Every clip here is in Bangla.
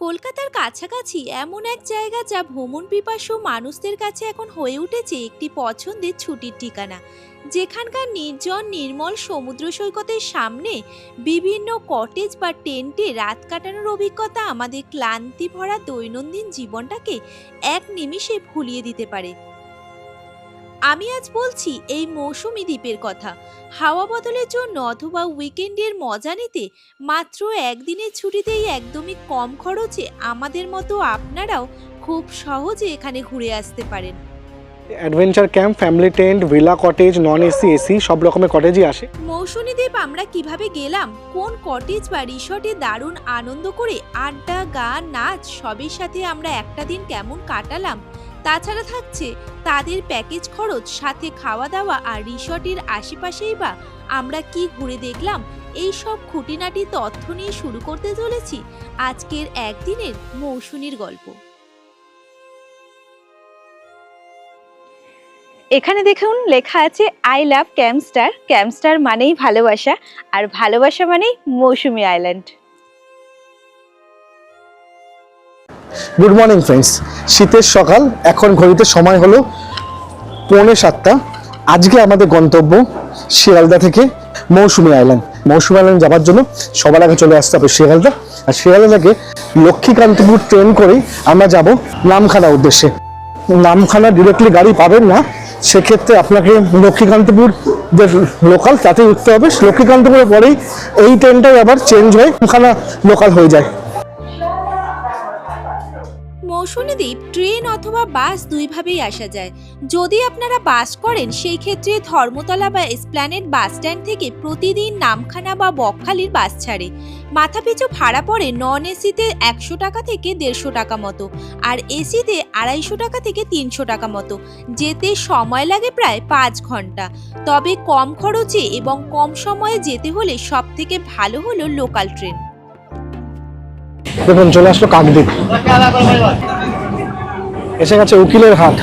কলকাতার কাছাকাছি এমন এক জায়গা যা ভ্রমণ পিপাসু মানুষদের কাছে এখন হয়ে উঠেছে একটি পছন্দের ছুটির ঠিকানা, যেখানকার নির্জন নির্মল সমুদ্র সৈকতের সামনে বিভিন্ন কটেজ বা টেন্টে রাত কাটানোর অভিজ্ঞতা আমাদের ক্লান্তি ভরা দৈনন্দিন জীবনটাকে এক নিমিষে ভুলিয়ে দিতে পারে। আমি আজ বলছি এই মৌসুমী দ্বীপের কথা। হাওয়া বদলের জন্য অথবা উইকেন্ডের মজা নিতে মাত্র একদিনের ছুটিতেই একদমই কম খরচে আমাদের মতো আপনারাও খুব সহজে এখানে ঘুরে আসতে পারেন। Adventure camp, family tent, villa cottage, non AC, AC সব রকমের কটেজই আসে। মৌসুমী দ্বীপ আমরা কিভাবে গেলাম, কোন কটেজ বা রিসর্টে দারুণ আনন্দ করে আড্ডা, গান, নাচ সবের সাথে আমরা একটা দিন কেমন কাটালাম, তাছাড়া থাকছে তাদের প্যাকেজ খরচ, সাথে খাওয়া দাওয়া আর রিসর্টের আশেপাশেই বা আমরা কি ঘুরে দেখলাম, এই সব খুঁটিনাটি তথ্য নিয়ে শুরু করতে চলেছি আজকের একদিনের মৌসুমীর গল্প। এখানে দেখুন লেখা আছে আই লাভ ক্যাম্পস্টার। ক্যাম্পস্টার মানেই ভালোবাসা, আর ভালোবাসা মানেই মৌসুমী আইল্যান্ড। গুড মর্নিং ফ্রেন্ডস, শীতের সকাল, এখন ঘড়িতে সময় হলো 6:45। আজকে আমাদের গন্তব্য শিয়ালদা থেকে মৌসুমী আইল্যান্ড। মৌসুমী আইল্যান্ড যাওয়ার জন্য সবার আগে চলে আসতে হবে শিয়ালদা, আর শিয়ালদা থেকে লক্ষ্মীকান্তপুর ট্রেন করে আমরা যাব নামখানা উদ্দেশ্যে। নামখানা ডিরেক্টলি গাড়ি পাবেন না, সেক্ষেত্রে আপনাকে লক্ষ্মীকান্তপুর যে লোকাল তাতে উঠতে হবে। লক্ষ্মীকান্তপুরের পরেই এই ট্রেনটাই আবার চেঞ্জ হয়ে নামখানা লোকাল হয়ে যায়। মৌসুমী দ্বীপ ট্রেন অথবা বাস দুইভাবেই আসা যায়। যদি আপনারা বাস করেন সেই ক্ষেত্রে ধর্মতলা বা এসপ্ল্যানেড বাস স্ট্যান্ড থেকে প্রতিদিন নামখানা বা বকখালির বাস ছাড়ে। মাথাপিছু ভাড়া পড়ে নন এসিতে 100 টাকা থেকে 150 টাকা মতো, আর এসিতে 250 টাকা থেকে 300 টাকা মতো। যেতে সময় লাগে প্রায় 5 ঘন্টা। তবে কম খরচে এবং কম সময়ে যেতে হলে সব থেকে ভালো হলো লোকাল ট্রেন। দেখুন চলে আসলো কাকদ্বীপ, এসে গেছে উকিলের হাট।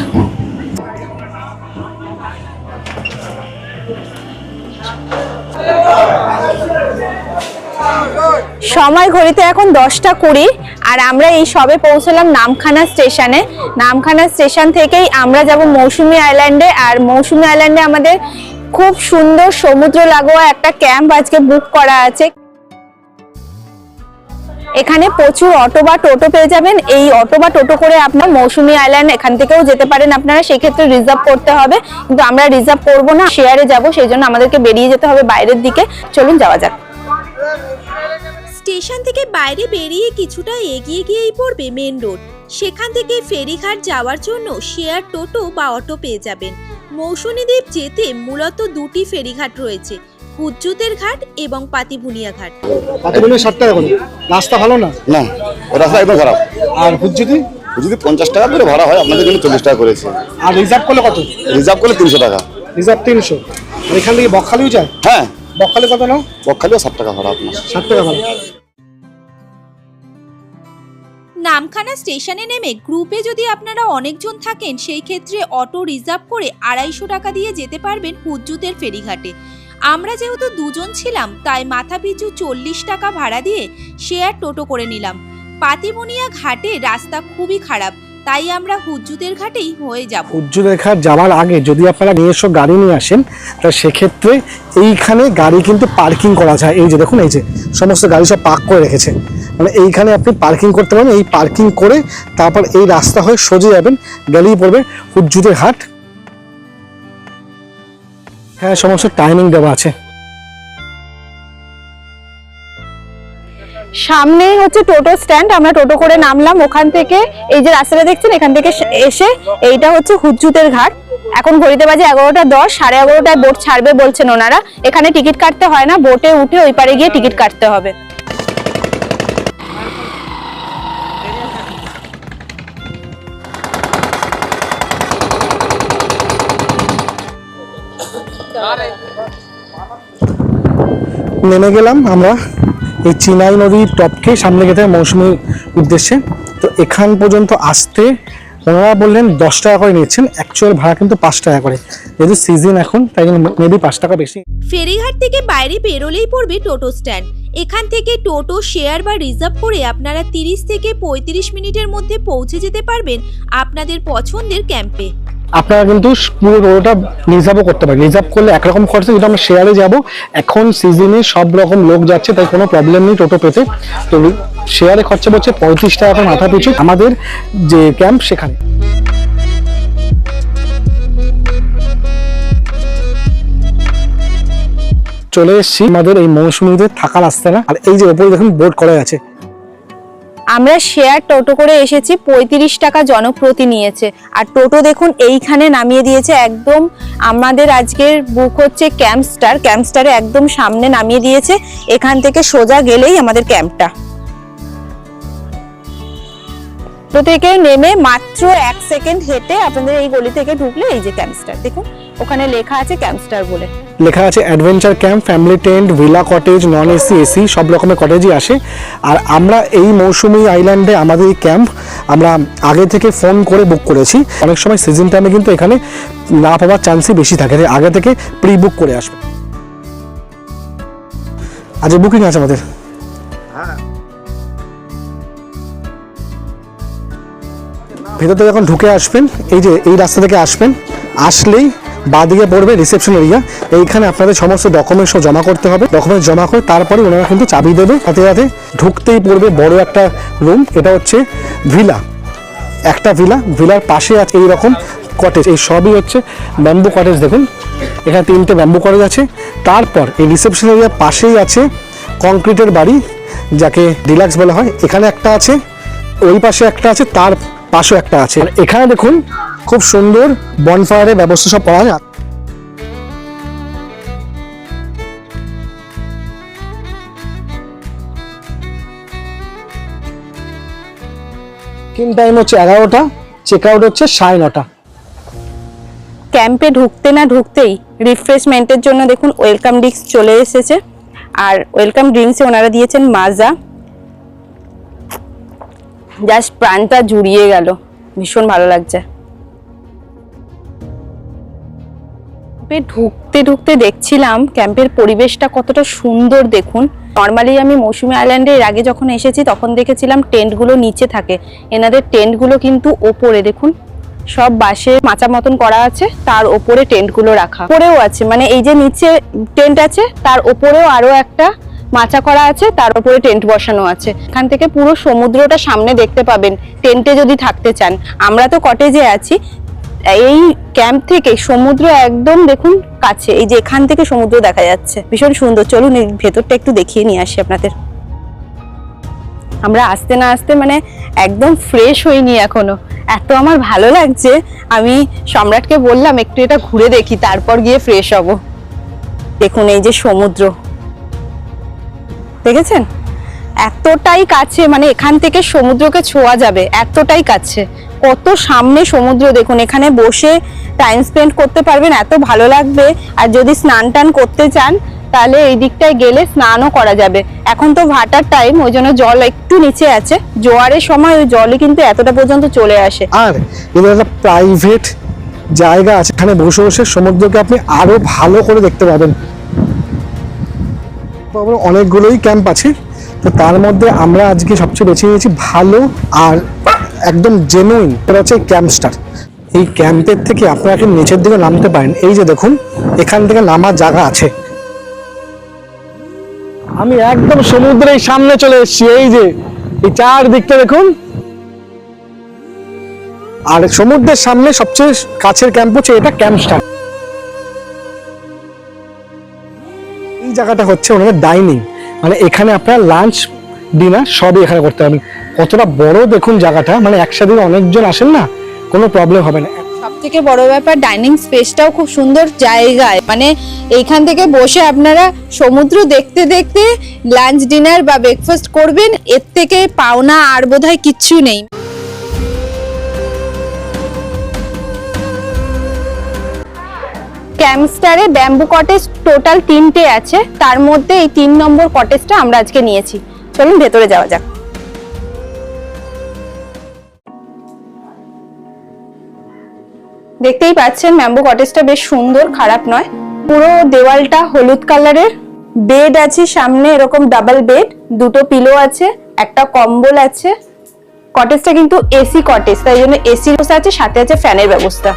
সময় ঘড়িতে এখন 10:20, আর আমরা এই সবে পৌঁছলাম নামখানা স্টেশনে। নামখানা স্টেশন থেকেই আমরা যাব মৌসুমী আইল্যান্ডে, আর মৌসুমী আইল্যান্ডে আমাদের খুব সুন্দর সমুদ্র লাগোয়া একটা ক্যাম্প আজকে বুক করা আছে। এখানে প্রচুর অটো বা টোটো পেয়ে যাবেন। এই অটো বা টোটো করে আপনার মৌসুমী আইল্যান্ড এখান থেকেও যেতে পারেন আপনারা, সেই ক্ষেত্রে রিজার্ভ করতে হবে, কিন্তু আমরা রিজার্ভ করব না, শেয়ারে যাব, সেই জন্য আমাদেরকে বেরিয়ে যেতে হবে বাইরের দিকে। চলুন যাওয়া যাক। স্টেশন থেকে বাইরে বেরিয়ে কিছুটা এগিয়ে গিয়েই পড়বে মেন রোড। সেখান থেকে ফেরিঘাট যাওয়ার জন্য শেয়ার টোটো বা অটো পেয়ে যাবেন। মৌসুমী দ্বীপ যেতে মূলত দুটি ফেরিঘাট রয়েছে, হুজ্জুতের ঘাট এবং পাতিবুনিয়া ঘাট। পাতিবুনিয়া 60 টাকা করে, রাস্তা ভালো না? না, রাস্তা একদম খারাপ। আর হুজ্জুতি 50 টাকা করে ভাড়া হয়, আপনাদের জন্য 40 টাকা করেছে। আর রিজার্ভ করলে কত? রিজার্ভ করলে 300 টাকা। রিজার্ভ 300। আর এখান থেকে বকখালিও যায়? হ্যাঁ, বকখালি কত নাও? বকখালিও 60 টাকা ভাড়া আপনার। 60 টাকা ভাড়া। নামখানা স্টেশনে নেমে গ্রুপে যদি আপনারা অনেকজন থাকেন সেই ক্ষেত্রে অটো রিজার্ভ করে 250 টাকা দিয়ে যেতে পারবেন হুজ্জুতের ফেরিঘাটে। আমরা যেহেতু দুজন ছিলাম তাই মাথাপিছু 40 টাকা ভাড়া দিয়ে শেয়ার টোটো করে নিলাম। পাতিবুনিয়া ঘাটে রাস্তা খুবই খারাপ, তাই আমরা হুজ্জুতের ঘাটেই হয়ে যাব। হুজ্জুতের ঘাট যাওয়ার আগে যদি আপনারা নিজস্ব গাড়ি নিয়ে আসেন, তা সেক্ষেত্রে এইখানে গাড়ি কিন্তু পার্কিং করা যায়। এই যে দেখুন, এই যে সমস্ত গাড়ি সব পার্ক করে রেখেছে, মানে এইখানে আপনি পার্কিং করতে পারেন। এই পার্কিং করে তারপর এই রাস্তা হয়ে সোজা যাবেন, গেলেই পড়বে হুজ্জুতের ঘাট। হ্যাঁ, সমস্ত টাইমিং দেওয়া আছে। সামনে হচ্ছে টোটো স্ট্যান্ড, আমরা টোটো করে নামলাম। ওখান থেকে এই যে রাস্তাটা দেখছেন, এখান থেকে এসে এইটা হচ্ছে হুজ্জুতের ঘাট। এখন ঘড়িতে বাজে 11:10, 11:30টায় বোট ছাড়বে বলছেন ওনারা। এখানে টিকিট কাটতে হয় না, বোটে উঠে ওই পারে গিয়ে টিকিট কাটতে হবে। নেমে গেলাম আমরা এই চিনাই নদীর টপকে, সামনে যেতে মৌসুমীর উদ্দেশ্যে। তো এখান পর্যন্ত আসতে ওনারা বললেন 10 টাকা করে নিচ্ছেন, অ্যাকচুয়াল ভাড়া কিন্তু 5 টাকা করে, যেহেতু সিজন এখন তাই জন্য মেবি 5 টাকা বেশি। ফেরিঘাট থেকে বাইরে বেরোলেই পড়বে টোটো স্ট্যান্ড। এখান থেকে টোটো শেয়ার বা রিজার্ভ করে আপনারা 30 থেকে 35 মিনিটের মধ্যে পৌঁছে যেতে পারবেন আপনাদের পছন্দের ক্যাম্পে। আপনারা কিন্তু পুরো টোটোটা রিজার্ভও করতে পারেন। রিজার্ভ করলে একরকম খরচা, যেটা আমরা শেয়ারে যাব, এখন সিজনে সব রকম লোক যাচ্ছে তাই কোনো প্রবলেম নেই টোটো পেতে। তো শেয়ারে খরচা পড়ছে 35 টাকা করে মাথা পিছু আমাদের যে ক্যাম্প সেখানে। চলে এসেছি আমাদের এই মৌসুমীতে থাকার রাস্তাটা, আর এই যে ওপরে দেখুন বোর্ড করা আছে। আমরা শেয়ার টোটো করে এসেছি, 35 টাকা জনপ্রতি নিয়েছে। আর টোটো দেখুন এইখানে নামিয়ে দিয়েছে একদম। আমাদের আজকের বুক হচ্ছে ক্যাম্পস্টার, ক্যাম্পস্টারে একদম সামনে নামিয়ে দিয়েছে। এখান থেকে সোজা গেলেই আমাদের ক্যাম্পটা। তো থেকে নেমে মাত্র 1 সেকেন্ড হেঁটে আপনাদের এই গলি থেকে ঢুকলে এই যে ক্যাম্পস্টার দেখুন, ওখানে লেখা আছে ক্যাম্পস্টার বলে। লেখা আছে adventure camp, family tent, villa cottage, non AC, AC সব রকমের কটেজই আসে। আর আমরা এই মৌসুমী আইল্যান্ডে আমাদের এই ক্যাম্প আমরা আগে থেকে ফোন করে বুক করেছি। অনেক সময় সিজন টাইমে কিন্তু এখানে না পাওয়ার চান্সই বেশি থাকে, আগে থেকে প্রি বুক করে আসবে। আজ বুকিং আছে আমাদের। ভেতর থেকে যখন ঢুকে আসবেন, এই যে এই রাস্তা থেকে আসবেন, আসলেই বাঁদিকে পড়বে রিসেপশন এরিয়া। এইখানে আপনাদের সমস্ত ডকুমেন্টস জমা করতে হবে। ডকুমেন্টস জমা করে তারপরে ওনারা কিন্তু চাবি দেবে। সাথে সাথে ঢুকতেই পড়বে বড় একটা রুম, এটা হচ্ছে ভিলা, একটা ভিলা। ভিলার পাশে আছে এইরকম কটেজ, এই সবই হচ্ছে ব্যাম্বু কটেজ। দেখুন এখানে 3টে ব্যাম্বু কটেজ আছে। তারপর এই রিসেপশন এরিয়ার পাশেই আছে কংক্রিটের বাড়ি, যাকে ডিলাক্স বলা হয়। এখানে একটা আছে, ওই পাশে একটা আছে, তার পাশেও একটা আছে। এখানে দেখুন খুব সুন্দর বনফায়ারের ব্যবস্থা সব করা যায়। চেক টাইম হচ্ছে 11টা, চেক আউট হচ্ছে 9:30। ক্যাম্পে ঢুকতে না ঢুকতেই রিফ্রেশমেন্টের জন্য দেখুন ওয়েলকাম ড্রিঙ্কস চলে এসেছে। আর ওয়েলকাম ড্রিঙ্কসে ওনারা দিয়েছেন মাজা, জাস্ট প্রাণটা জুড়িয়ে গেল, ভীষণ ভালো লাগছে। ঢুকতে ঢুকতে দেখছিলাম ক্যাম্পের পরিবেশটা কতটা সুন্দর দেখুন। নর্মালি আমি মৌসুমী আইল্যান্ডে এর আগে যখন এসেছি তখন দেখেছিলাম টেন্টগুলো নিচে থাকে, এনাদের টেন্টগুলো কিন্তু ওপরে দেখুন, সব বাঁশের মাচা মতন করা আছে, তার ওপরে টেন্টগুলো রাখা। ওপরেও আছে, মানে এই যে নিচে টেন্ট আছে তার ওপরেও আরো একটা মাচা করা আছে, তার উপরে টেন্ট বসানো আছে। এখান থেকে পুরো সমুদ্রটা সামনে দেখতে পাবেন টেন্টে যদি থাকতে চান। আমরা তো কটেজে আছি, এই ক্যাম্প থেকে সমুদ্র একদম দেখুন কাছে, এই যে এখান থেকে সমুদ্র দেখা যাচ্ছে, ভীষণ সুন্দর। চলুন এই ভেতরটা একটু দেখিয়ে নিয়ে আসি আপনাদের। আমরা আসতে না আসতে মানে একদম ফ্রেশ হইনি এখনো, এত আমার ভালো লাগছে। আমি সম্রাটকে বললাম একটু এটা ঘুরে দেখি, তারপর গিয়ে ফ্রেশ হব। দেখুন এই যে সমুদ্র দেখেছেন, এতটাই কাছে, মানে এখান থেকে সমুদ্রকে ছোঁয়া যাবে, এতটাই কাছে। কত সামনে সমুদ্র দেখুন, এখানে বসে টাইম স্পেন্ড করতে পারবেন, এত ভালো লাগবে। আর যদি স্নান টান করতে চান তাহলে এই দিকটায় গেলে স্নানও করা যাবে। এখন তো ভাটার টাইম, ওই জন্য জল একটু নিচে আছে, জোয়ারের সময় ওই জলই কিন্তু এতটা পর্যন্ত চলে আসে। আর এদের একটা প্রাইভেট জায়গা আছে, এখানে বসে বসে সমুদ্রকে আপনি আরো ভালো করে দেখতে পাবেন। অনেকগুলোই ক্যাম্প আছে, তো তার মধ্যে আমরা আজকে সবচেয়ে বেছে নিয়েছি ভালো আর একদম জেনুইন, এটা হচ্ছে ক্যাম্পস্টার। এই ক্যাম্পের থেকে আপনারা কি নিচের দিকে নামতে পারেন, এই যে দেখুন এখান থেকে নামার জায়গা আছে। আমি একদম সমুদ্রের সামনে চলে এসেছি, এই যে এই চারদিকটা দেখুন। আর সমুদ্রের সামনে সবচেয়ে কাছের ক্যাম্প হচ্ছে এটা ক্যাম্পস্টার। এই জায়গাটা হচ্ছে ওনাদের ডাইনিং, মানে এখানে আপনারা লাঞ্চ ডিনার সবই এখানে করতে পারবেন। কতটা বড় দেখুন জায়গাটা, মানে একসাথে অনেকজন আসেন না, কোনো প্রবলেম হবে না। সব থেকে বড় ব্যাপার ডাইনিং স্পেসটাও খুব সুন্দর জায়গায়, মানে এইখান থেকে বসে আপনারা সমুদ্র দেখতে দেখতে লাঞ্চ ডিনার বা ব্রেকফাস্ট করবেন, এর থেকে পাওনা আর বোধহয় কিচ্ছু নেই। ক্যাম্পস্টারে ব্যাম্বু কটেজ টোটাল 3টে আছে, তার মধ্যে এই 3 নম্বর কটেজটা আমরা আজকে নিয়েছি। চলুন ভেতরে যাওয়া যাক। দেখতেই পাচ্ছেন ব্যাম্বু কটেজটা বেশ সুন্দর, খারাপ নয়। পুরো দেওয়ালটা হলুদ কালারের। বেড আছে সামনে, এরকম ডাবল বেড, দুটো পিলো আছে, একটা কম্বল আছে। কটেজটা কিন্তু এসি কটেজ, তাই জন্য এসি ব্যবস্থা আছে, সাথে আছে ফ্যানের ব্যবস্থা।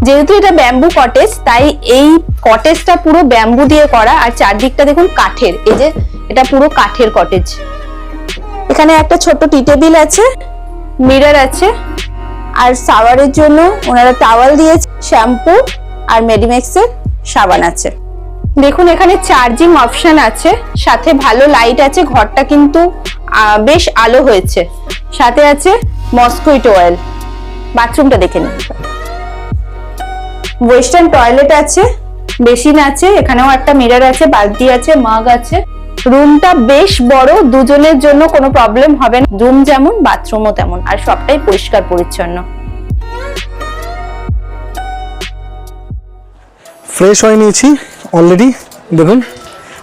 যেহেতু এটা ব্যাম্বু কটেজ, তাই এই কটেজটা পুরো ব্যাম্বু দিয়ে করা, আর চারদিকটা দেখুন কাঠের। এই যে এটা পুরো কাঠের কটেজ। এখানে একটা ছোট টি টেবিল আছে, মিরর আছে, আর শাওয়ারের জন্য ওনারা টাওয়াল দিয়েছে, শ্যাম্পু আর মেডিমেক্সের সাবান আছে। দেখুন এখানে চার্জিং অপশন আছে, সাথে ভালো লাইট আছে, ঘরটা কিন্তু বেশ আলো হয়েছে। সাথে আছে মসকুইটো অয়েল। বাথরুমটা দেখে নিন। ওয়েস্টার্ন টয়লেট আছে, বেসিন আছে, এখানেও একটা মিরর আছে, বালতি আছে, মাগ আছে। রুমটা বেশ বড়, দুজনের জন্য কোনো প্রবলেম হবে না। রুম যেমন বাথরুমও তেমন, আর সবটাই পরিষ্কার পরিচ্ছন্ন। ফ্রেশ হয়ে নিয়েছি অলরেডি দেখুন।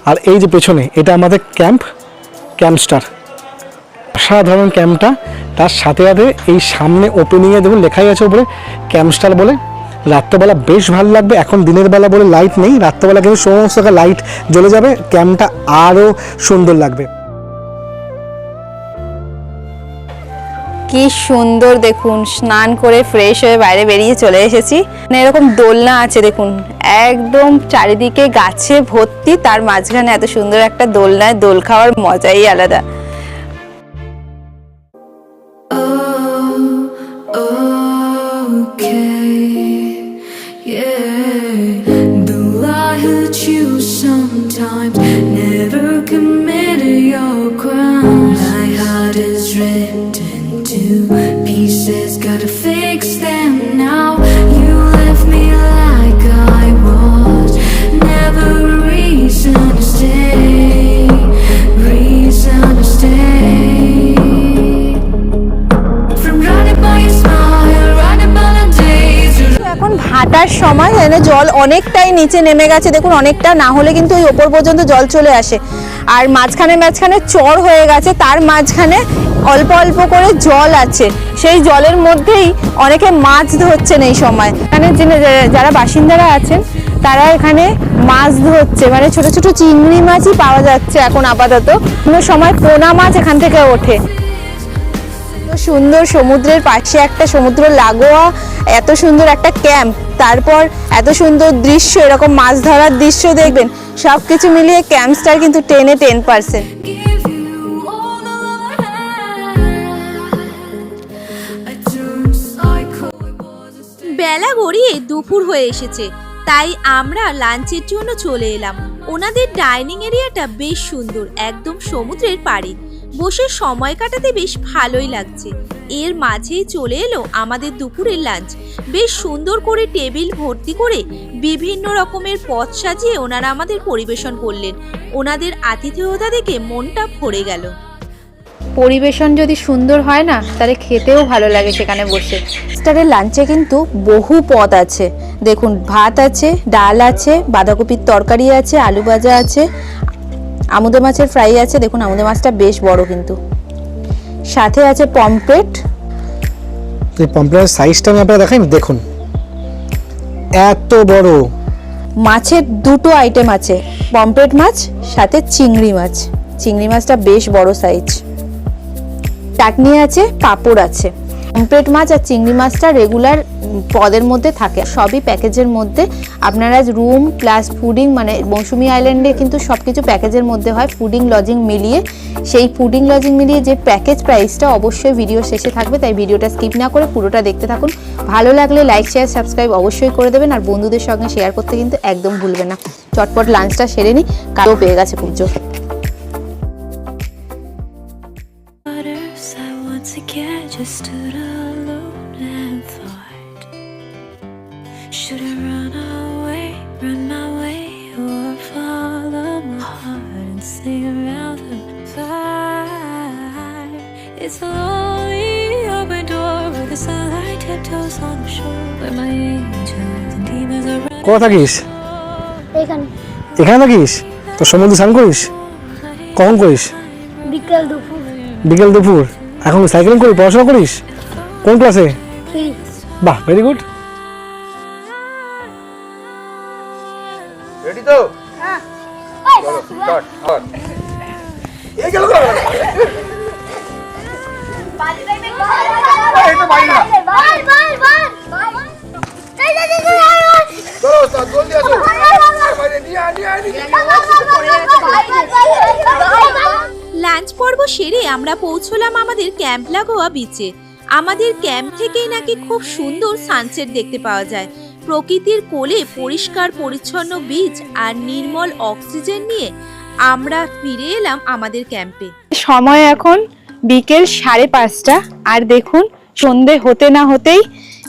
আর এই যে পেছনে এটা আমাদের ক্যাম্পস্টার, অসাধারণ ক্যাম্পটা। তার সাথে সাথে এই সামনে ওপেনিংয়ে দেখুন লেখাই আছে উপরে ক্যাম্পস্টার বলে। রাত্রেবেলা বেশ ভালো লাগবে। এখন দিনের বেলা বলে লাইট নেই, রাত্রেবেলা কিন্তু সমস্ত লাইট জ্বলে যাবে, ক্যাম্পটা আরও সুন্দর লাগবে। কি সুন্দর দেখুন, স্নান করে ফ্রেশ হয়ে বাইরে বেরিয়ে চলে এসেছি। এরকম দোলনা আছে দেখুন, একদম চারিদিকে গাছে ভর্তি, তার মাঝখানে এত সুন্দর একটা দোলনায় দোল খাওয়ার মজাই আলাদা। Sometimes never committed your crime. My heart is ripped into pieces, gotta fix them now. You left me like I was never reason to stay, reason to stay. From running by your smile, running by the days. এখন ভাটার সময়, এখানে জল অনেকটাই নিচে নেমে গেছে দেখুন, অনেকটা না হলে কিন্তু ওই ওপর পর্যন্ত জল চলে আসে। আর মাঝখানে চর হয়ে গেছে, তার মাঝখানে অল্প অল্প করে জল আছে, সেই জলের মধ্যেই অনেকে মাছ ধরছেন এই সময়। এখানে যারা বাসিন্দারা আছেন তারা এখানে মাছ ধরছে, মানে ছোট ছোট চিংড়ি মাছই পাওয়া যাচ্ছে এখন আপাতত। কোনো সময় পোনা মাছ এখান থেকে ওঠে। সুন্দর সমুদ্রের পাশে একটা সমুদ্র লাগোয়া এত সুন্দর একটা ক্যাম্প, তারপর এত সুন্দর দৃশ্য, এরকম মাছ ধরার দৃশ্য দেখবেন, সবকিছু মিলিয়ে ক্যাম্পস্টার কিন্তু 10-এ 10%। Give you all the love I had. I turned psycho, it was a stay. বেলা গড়িয়ে দুপুর হয়ে এসেছে, তাই আমরা লাঞ্চের জন্য চলে এলাম। ওনাদের ডাইনিং এরিয়াটা বেশ সুন্দর, একদম সমুদ্রের পাড়ে বসে সময় কাটাতে বেশ ভালোই লাগছে। এর মাঝেই চলে এলো আমাদের দুপুরের লাঞ্চ। বেশ সুন্দর করে টেবিল ভর্তি করে বিভিন্ন রকমের পদ সাজিয়ে ওনারা আমাদের পরিবেশন করলেন। ওনাদের আতিথেয়তা দেখে মনটা ভরে গেল। পরিবেশন যদি সুন্দর হয় না, তাহলে খেতেও ভালো লাগে সেখানে বসে। স্টারের লাঞ্চে কিন্তু বহু পদ আছে দেখুন, ভাত আছে, ডাল আছে, বাঁধাকপির তরকারি আছে, আলু ভাজা আছে, আমুদে মাছের ফ্রাই আছে। দেখুন আমুদে মাছটা বেশ বড় কিন্তু। সাথে আছে পমফ্রেট। এই পমফ্রেটের সাইজটা আমি আপনারা দেখাই, দেখুন এত বড়। মাছের দুটো আইটেম আছে, পমফ্রেট মাছ সাথে চিংড়ি মাছ। চিংড়ি মাছটা বেশ বড় সাইজ। চাটনি আছে, পাঁপড় আছে। পমফ্রেট মাছ আর চিংড়ি মাছটা রেগুলার পদের মধ্যে থাকে, সবই প্যাকেজের মধ্যে। আপনারা রুম প্লাস ফুডিং, মানে মৌসুমী আইল্যান্ডে কিন্তু সব কিছু প্যাকেজের মধ্যে হয়, ফুডিং লজিং মিলিয়ে। সেই ফুডিং লজিং মিলিয়ে যে প্যাকেজ প্রাইসটা অবশ্যই ভিডিও শেষে থাকবে, তাই ভিডিওটা স্কিপ না করে পুরোটা দেখতে থাকুন। ভালো লাগলে লাইক শেয়ার সাবস্ক্রাইব অবশ্যই করে দেবেন, আর বন্ধুদের সঙ্গে শেয়ার করতে কিন্তু একদম ভুলবেন না। চটপট লাঞ্চটা সেরে নিই, কালও পেয়ে গেছে পুজো। I once again just stood alone and thought, should I run my way, or follow my heart and stay around the fire? It's a lonely open door where the sunlight tiptoes on the shore, where my angels and demons are running. কোথা থাকিস? এখানে এখানে থাকিস? তো সমুদ্রে স্নান করিস? কখন করিস? বিকেল দুপুর বিকেল দুপুর। এখন সাইকেলিং করিস, পড়াশোনা করিস? কোন ক্লাসে? ফ্রি। বাহ, ভেরি গুড। লাঞ্চ পর্ব সেরে আমরা পৌঁছলাম আমাদের ক্যাম্প লাগোয়া বিচে। আমাদের ক্যাম্প থেকেই নাকি খুব সুন্দর সানসেট দেখতে পাওয়া যায়। প্রকৃতির কোলে পরিষ্কার পরিচ্ছন্ন বিচ আর নির্মল অক্সিজেন নিয়ে আমরা ফিরে এলাম আমাদের ক্যাম্পে। সময় এখন বিকেল 5:30 আর দেখুন সন্ধে হতে না হতেই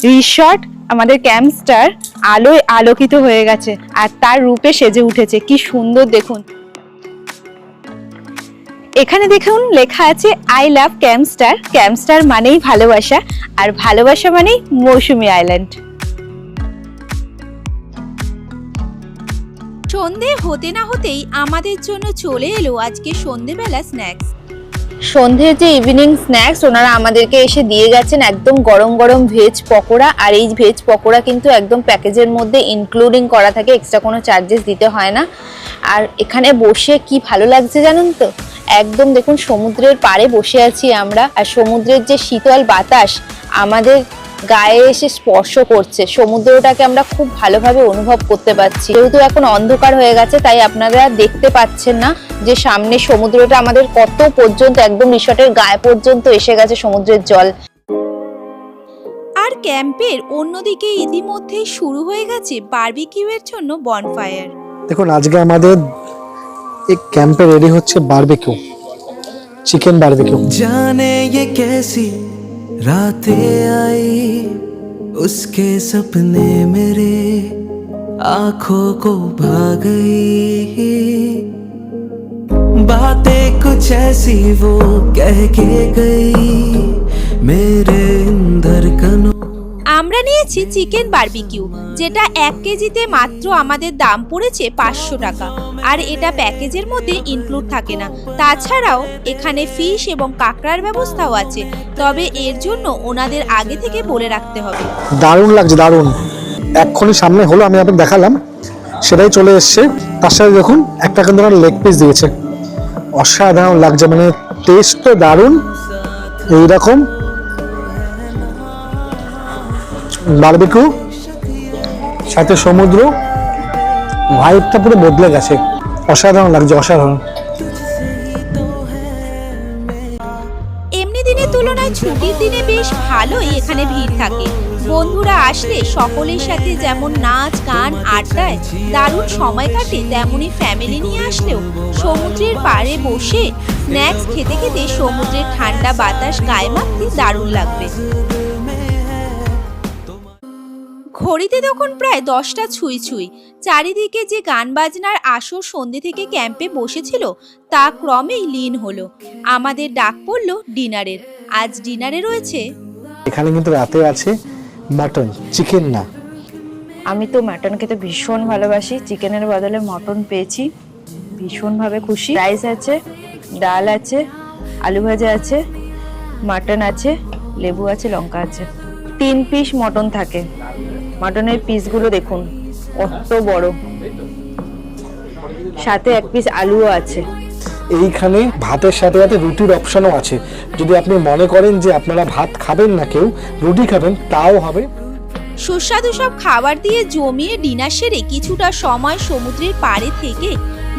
রিসর্ট আমাদের ক্যাম্পস্টার আলোয় আলোকিত হয়ে গেছে আর তার রূপে সেজে উঠেছে। কি সুন্দর দেখুন, এখানে দেখুন লেখা আছে আই লাভ ক্যাম্পস্টার। ক্যাম্পস্টার মানেই ভালোবাসা, আর ভালোবাসা মানেই মৌসুমী আইল্যান্ড। সন্ধে হতে না হতেই আমাদের জন্য চলে এলো আজকে সন্ধেবেলা স্ন্যাক্স। সন্ধ্যের যে ইভিনিং স্ন্যাক্স ওনারা আমাদেরকে এসে দিয়ে গেছেন একদম গরম গরম ভেজ পকোড়া। আর এই ভেজ পকোড়া কিন্তু একদম প্যাকেজের মধ্যে ইনক্লুডিং করা থাকে, এক্সট্রা কোনো চার্জেস দিতে হয় না। আর এখানে বসে কি ভালো লাগছে জানেন তো, একদম দেখুন সমুদ্রের পাড়ে বসে আছি আমরা, আর সমুদ্রের যে শীতল বাতাস আমাদের গায়ে এসে স্পর্শ করছে, সমুদ্রটাকে আমরা খুব ভালোভাবে অনুভব করতে পারছি। যেহেতু এখন অন্ধকার হয়ে গেছে তাই আপনারা দেখতে পাচ্ছেন না যে সামনে সমুদ্রটা আমাদের কত পর্যন্ত, একদম রিসর্টের গায়ে পর্যন্ত এসে গেছে সমুদ্রের জল। আর ক্যাম্পের অন্যদিকে ইতিমধ্যেই শুরু হয়ে গেছে বারবিকিউয়ের জন্য বনফায়ার। দেখুন আজকে আমাদের এই ক্যাম্পে রেডি হচ্ছে বারবিকিউ, চিকেন বারবিকিউ। जाने ये कैसी रातें आई, उसके सपने मेरे आंखों को भा गई, बातें कुछ ऐसी वो कह के गई मेरे अंदर कनो। আমরা নিয়েছি চিকেন বারবিকিউ, যেটা 1 কেজিতে মাত্র আমাদের দাম পড়েছে 500 টাকা। আর এটা প্যাকেজের মধ্যে ইনক্লুড থাকে না। তাছাড়াও এখানে ফিশ এবং কাঁকড়ার ব্যবস্থাও আছে, তবে এর জন্য ওনাদের আগে থেকে বলে রাখতে হবে। দারুণ লাগছে, দারুণ। এক্ষুনি সামনে হলো, আমি আপনাকে দেখালাম, সেটাই চলে এসছে। তার সাথে দেখুন একটা কিন্তু লেগ পিস দিয়েছে, অসাধারণ লাগছে, মানে টেস্ট তো দারুণ। এইরকম বারবিকিউ সাথে সমুদ্র, ভাইবটা পুরো বদলে গেছে, অসাধারণ লাগছে, অসাধারণ। এমনি দিনের তুলনায় ছুটির দিনে বেশ ভালোই এখানে ভিড় থাকে। বন্ধুরা আসলে সকলের সাথে যেমন নাচ গান আড্ডায় দারুণ সময় কাটে, তেমনি ফ্যামিলি নিয়ে আসলেও সমুদ্রের পাড়ে বসে স্ন্যাক্স খেতে খেতে সমুদ্রের ঠান্ডা বাতাস গায়ে মাখতে দারুণ লাগবে। ঘড়িতে তখন প্রায় 10টা ছুঁই ছুঁই। চারিদিকে যে গান বাজনার আসর সন্ধ্যে থেকে ক্যাম্পে বসেছিল তা ক্রমেই লীন হলো। আমাদের ডাক পড়ল ডিনারের। আজ ডিনারে রয়েছে, এখানে কিন্তু রাতে আছে মাটন, চিকেন না। আমি তো মাটন খেতে ভীষণ ভালোবাসি, চিকেনের বদলে মটন পেয়েছি, ভীষণভাবে খুশি। রাইস আছে, ডাল আছে, আলু ভাজা আছে, মাটন আছে, লেবু আছে, লঙ্কা আছে। 3 পিস মটন থাকে। মাটনের পিসগুলো দেখুন কত বড়, সাথে 1 পিস আলুও আছে। এইখানে ভাতের সাথে সাথে রুটির অপশনও আছে, যদি আপনি মনে করেন যে আপনারা ভাত খাবেন না, কেউ রুটি খাবেন, তাও হবে। সুস্বাদু সব খাবার দিয়ে জমিয়ে ডিনার সেরে কিছুটা সময় সমুদ্রের পাড়ে থেকে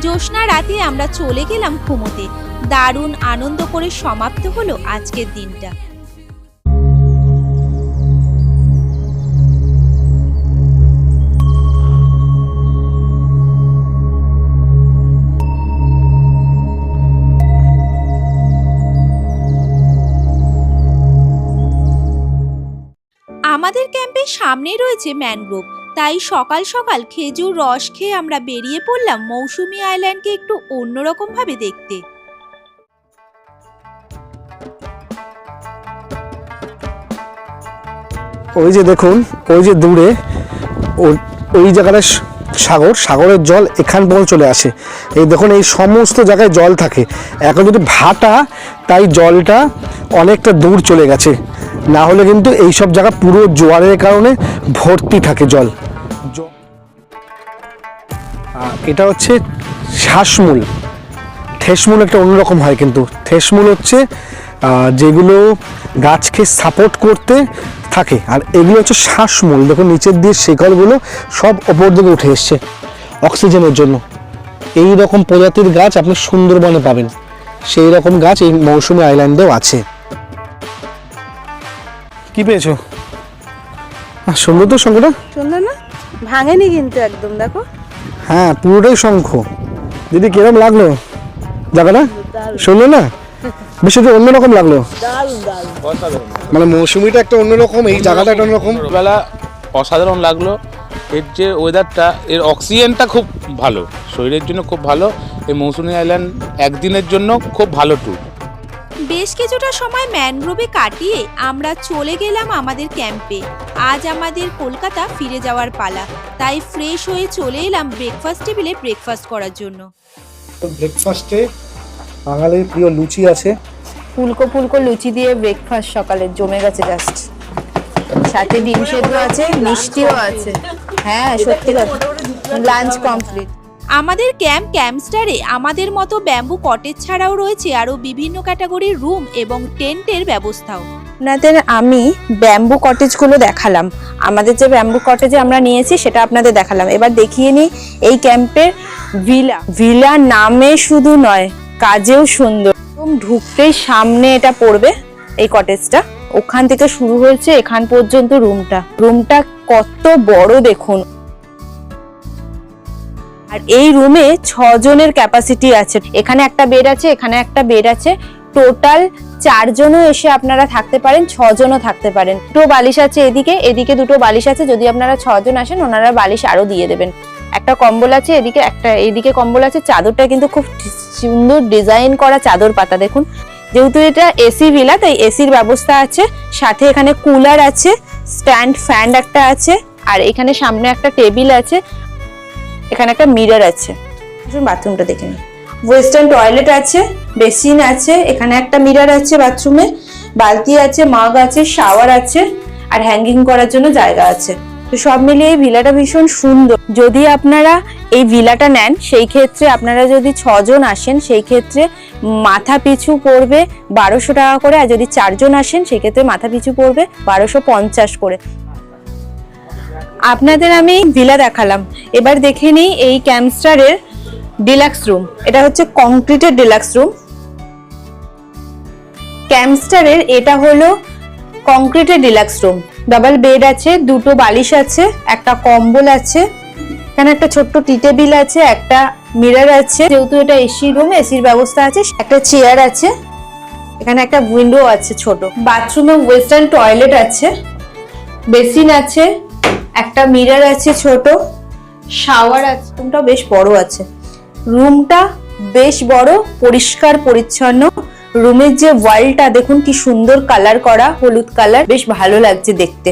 জ্যোৎস্না রাতে আমরা চলে গেলাম ঘুমোতে। দারুণ আনন্দ করে সমাপ্ত হলো আজকের দিনটা। আমাদের ক্যাম্পের সামনেই রয়েছে ম্যানগ্রোভ, তাই সকাল সকাল খেজুর রস খেয়ে আমরা বেরিয়ে পড়লাম মৌসুমী আইল্যান্ডকে একটু অন্যরকম ভাবে দেখতে। ওই যে দেখুন, ওই যে দূরে ওই জায়গাটা সাগর, সাগরের জল এখান পর্যন্ত চলে আসে। এই দেখুন এই সমস্ত জায়গায় জল থাকে। এখন যদি ভাটা, তাই জলটা অনেকটা দূর চলে গেছে, না হলে কিন্তু এই সব জায়গা পুরো জোয়ারের কারণে ভর্তি থাকে জল। এটা হচ্ছে শ্বাসমূল, ঠেসমূল একটা অন্যরকম হয়, কিন্তু ঠেসমূল হচ্ছে যেগুলো গাছকে সাপোর্ট করতে থাকে, আর এগুলো হচ্ছে শ্বাসমূল। দেখুন নিচের দিয়ে শিকড়গুলো সব ওপর দিকে উঠে এসছে অক্সিজেনের জন্য। এই রকম প্রজাতির গাছ আপনি সুন্দরবনে পাবেন, সেই রকম গাছ এই মৌসুমী আইল্যান্ডেও আছে। কি পেয়েছো? সুন্দর তো শঙ্খটা, সুন্দর না? ভাঙেনি কিন্তু একদম, দেখো। হ্যাঁ পুরোটাই শঙ্খ। দিদি কিরকম লাগলো জায়গাটা? সুন্দর না? বেশি তো অন্যরকম লাগলো, মানে মৌসুমিটা একটা অন্যরকম, এই জায়গাটা একটা অন্যরকম। বেলা অসাধারণ লাগলো। এর যে ওয়েদারটা, এর অক্সিজেনটা খুব ভালো, শরীরের জন্য খুব ভালো। এই মৌসুমী আইল্যান্ড একদিনের জন্য খুব ভালো ট্যুর। বেশ কিছুটা সময় ম্যানগ্রোভে কাটিয়ে আমরা চলে গেলাম আমাদের ক্যাম্পে। আজ আমাদের কলকাতা ফিরে যাওয়ার পালা, তাই ফ্রেশ হয়ে চলে এলাম ব্রেকফাস্ট টেবিলে ব্রেকফাস্ট করার জন্য। ব্রেকফাস্টে বাঙালির প্রিয় লুচি আছে, ফুলকো ফুলকো লুচি দিয়ে ব্রেকফাস্ট সকালে জমে গেছে জাস্ট। সাথে ডিম সেদ্ধ আছে, মিষ্টিও আছে। হ্যাঁ সত্যি কথা, লাঞ্চ কমপ্লিট। আমাদের ক্যাম্পস্টারে আমাদের মতো ব্যাম্বু কটেজ ছাড়াও রয়েছে আরও বিভিন্ন ক্যাটাগরির রুম এবং টেন্টের ব্যবস্থাও। আপনাদের আমি ব্যাম্বু কটেজগুলো দেখালাম, আমাদের যে ব্যাম্বু কটেজে আমরা নিয়েছি সেটা আপনাদের দেখালাম। এবার দেখিয়ে নিই এই ক্যাম্পের ভিলা। ভিলা নামে শুধু নয়, কাজেও সুন্দর। একদম ঢুকতেই সামনে এটা পড়বে এই কটেজটা, ওখান থেকে শুরু হয়েছে এখান পর্যন্ত রুমটা কত বড় দেখুন। আর এই রুমে 6 জনের ক্যাপাসিটি আছে। এখানে একটা বেড আছে, এখানে একটা বেড আছে, টোটাল 4 জনও এসে আপনারা থাকতে পারেন, 6 জনও থাকতে পারেন। দুটো বালিশ আছে এদিকে দুটো বালিশ আছে। যদি আপনারা 6 জন আসেন ওনারা বালিশ আরো দিয়ে দেবেন। একটা কম্বল আছে এদিকে কম্বল আছে। চাদরটা কিন্তু খুব সুন্দর ডিজাইন করা চাদর পাতা দেখুন। যেহেতু এটা এসি ভিলা তাই এসির ব্যবস্থা আছে, সাথে এখানে কুলার আছে, স্ট্যান্ড ফ্যান একটা আছে, আর এখানে সামনে একটা টেবিল আছে, এখানে একটা মিরর আছে। বাথরুমটা দেখে নিন। ওয়েস্টার্ন টয়লেট আছে, বেসিন আছে, এখানে একটা মিরর আছে বাথরুমে, বালতি আছে, মাগ আছে, শাওয়ার আছে, আর হ্যাঙ্গিং করার জন্য জায়গা আছে। তো সব মিলিয়ে এই ভিলাটা ভীষণ সুন্দর। যদি আপনারা এই ভিলাটা নেন সেই ক্ষেত্রে আপনারা যদি 6 জন আসেন সেই ক্ষেত্রে মাথা পিছু পড়বে 1200 টাকা করে, আর যদি 4 জন আসেন সেই ক্ষেত্রে মাথা পিছু পড়বে 1250 করে। আপনাদের আমি ভিলা দেখালাম, এবার দেখে নিই এই ক্যাম্পস্টারের ডিলাক্স রুম। এটা হচ্ছে কংক্রিটের ডিলাক্স রুম। ক্যাম্পস্টারের এটা হলো কংক্রিটের ডিলাক্স রুম। ডাবল বেড আছে, দুটো বালিশ আছে, একটা কম্বল আছে, এখানে একটা ছোট্ট টি টেবিল আছে, একটা মিরর আছে। যেহেতু এটা এসি রুম, এসির ব্যবস্থা আছে, একটা চেয়ার আছে, এখানে একটা উইন্ডো আছে ছোট। বাথরুমে ওয়েস্টার্ন টয়লেট আছে, বেসিন আছে, একটা মিরর আছে ছোট, শাওয়ার আছে। রুমটা বেশ বড় আছে, রুমটা বেশ বড়, পরিষ্কার পরিচ্ছন্ন। রুমের যে ওয়ালটা দেখুন কি সুন্দর কালার করা, হলুদ কালার, বেশ ভালো লাগছে দেখতে।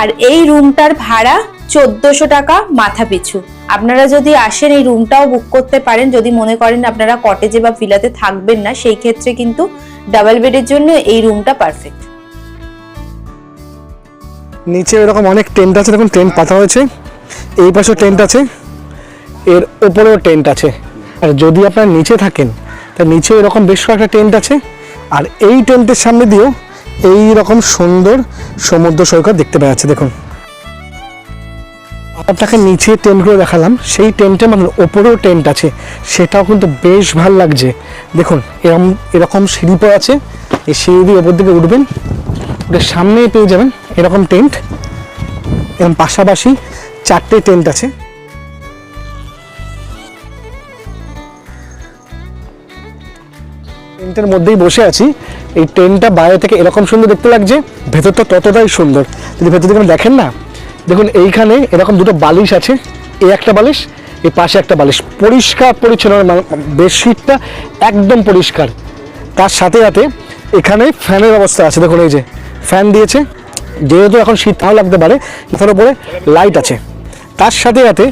আর এই রুমটার ভাড়া 1400 টাকা মাথা পিছু। আপনারা যদি আসেন এই রুমটাও বুক করতে পারেন। যদি মনে করেন আপনারা কটেজে বা ভিলাতে থাকবেন না সেই ক্ষেত্রে কিন্তু ডাবল বেডের জন্য এই রুমটা পারফেক্ট। নিচে এরকম অনেক টেন্ট আছে, দেখুন টেন্ট পাতা হয়েছে, এই পাশেও টেন্ট আছে, এর ওপরেও টেন্ট আছে। আর যদি আপনারা নিচে থাকেন তা নিচে এরকম বেশ কয়েকটা টেন্ট আছে, আর এই টেন্টের সামনে দিয়েও এই রকম সুন্দর সমুদ্র সৈকত দেখতে পাওয়া যাচ্ছে। দেখুন আপনাকে নিচে টেন্টগুলো দেখালাম, সেই টেন্টের মানে ওপরেও টেন্ট আছে, সেটাও কিন্তু বেশ ভালো লাগছে। দেখুন এরকম সিঁড়ি পড়ে আছে, এই সিঁড়ি দিয়ে ওপর দিকে উঠবেন, ওটার সামনেই পেয়ে যাবেন এরকম টেন্ট। এরকম পাশাপাশি 4টে টেন্ট আছে। টেন্টের মধ্যেই বসে আছি। এই টেন্টটা বাইরে থেকে এরকম সুন্দর দেখতে লাগছে, ভেতরটা ততটাই সুন্দর। যদি ভেতর থেকে দেখেন না, দেখুন এইখানে এরকম দুটো বালিশ আছে, এই একটা বালিশ, এই পাশে একটা বালিশ, পরিষ্কার পরিচ্ছন্ন, বেডশিটটা একদম পরিষ্কার। তার সাথে সাথে এখানে ফ্যানের ব্যবস্থা আছে, দেখুন এই যে ফ্যান দিয়েছে, যেহেতু এখন শীত নাও লাগতে পারে, তার উপরে লাইট আছে। তার সাথে সাথে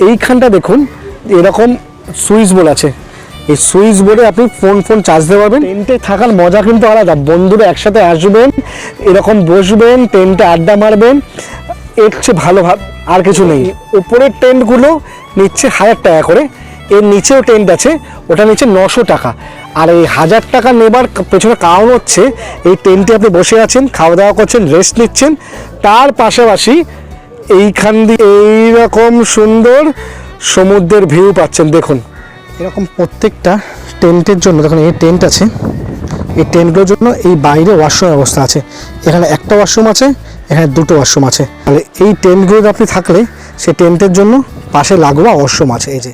এইখানটা দেখুন এরকম সুইচ বোর্ড আছে, এই সুইচ বোর্ডে আপনি ফোন চার্জ দিতে পারবেন। টেন্টে থাকার মজা কিন্তু আলাদা, বন্ধুরা একসাথে আসবেন, এরকম বসবেন, টেন্টে আড্ডা মারবেন, এর চেয়ে ভালো আর কিছু নেই। উপরের টেন্টগুলো নিচ্ছে 1000 টাকা করে, এর নিচেও টেন্ট আছে, ওটা নিচে 900 টাকা। আর এই 1000 টাকা নেবার পেছনে কারণ হচ্ছে এই টেন্টে আপনি বসে আছেন, খাওয়া দাওয়া করছেন, রেস্ট নিচ্ছেন, তার পাশাপাশি এইখান দিয়ে এইরকম সুন্দর সমুদ্রের ভিউ পাচ্ছেন। দেখুন এরকম প্রত্যেকটা টেন্টের জন্য, দেখুন এই টেন্ট আছে, এই টেন্টগুলোর জন্য এই বাইরে ওয়াশরুম ব্যবস্থা আছে। এখানে একটা ওয়াশরুম আছে, এখানে 2টো ওয়াশরুম আছে। তাহলে এই টেন্টগুলোতে আপনি থাকলে সেই টেন্টের জন্য পাশে লাগোয়া ওয়াশরুম আছে। এই যে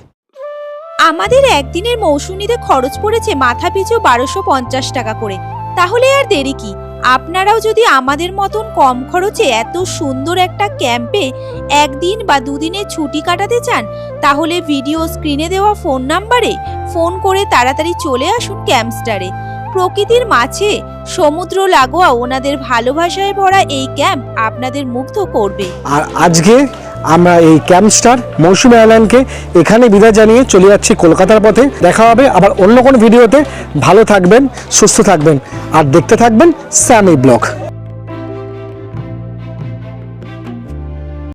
আমাদের একদিনের মৌসুমীতে খরচ পড়েছে মাথা পিছু 1250 টাকা করে। তাহলে আর দেরি কি, আপনারাও যদি আমাদের মতন কম খরচে এত সুন্দর একটা ক্যাম্পে একদিন বা দুদিনের ছুটি কাটাতে চান, তাহলে ভিডিও স্ক্রিনে দেওয়া ফোন নাম্বারে ফোন করে তাড়াতাড়ি চলে আসুন ক্যাম্পস্টারে। প্রকৃতির মাঝে সমুদ্র লাগোয়া ওনাদের ভালোবাসায় ভরা এই ক্যাম্প আপনাদের মুগ্ধ করবে। আর আজকে আমরা এই ক্যাম্পস্টার মৌসুমী আইল্যান্ডকে এখানে বিদায় জানিয়ে চলে যাচ্ছি কলকাতার পথে। দেখা হবে আবার অন্য কোনো ভিডিওতে। ভালো থাকবেন, সুস্থ থাকবেন আর দেখতে থাকবেন স্যামি ব্লগ।